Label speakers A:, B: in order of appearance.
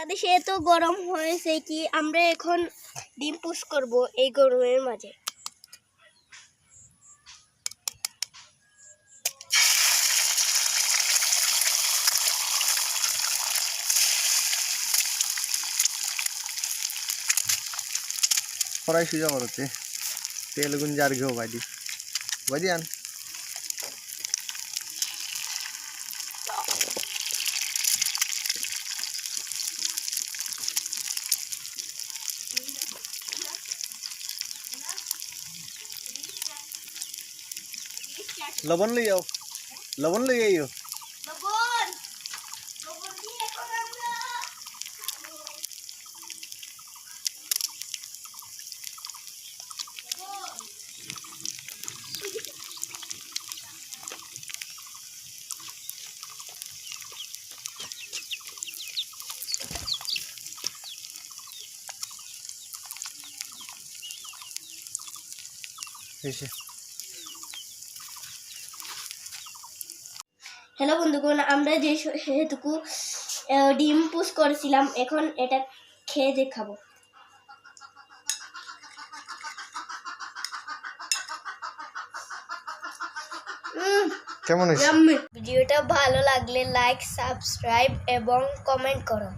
A: বাংলাদেশে এত গরম হয়েছে কি আমরা এখন ডিম পুশ করব এই গরমের মাঝে।
B: ফরাই সুজা করতে তেল গুঞ্জার ঘেও বাইদি বাজিয়ান লবণ লই যাও লবণ লই আইও
A: লবণ লবণ দিয়ে এখন আমরা
B: এসে
A: হ্যালো বন্ধুগণ, আমরা যে সেটুকু ডিম পুশ করেছিলাম এখন এটা খেয়ে দেখাবো।
B: কেমন হয়েছে?
A: ভিডিওটা ভালো লাগলে লাইক, সাবস্ক্রাইব এবং কমেন্ট করো।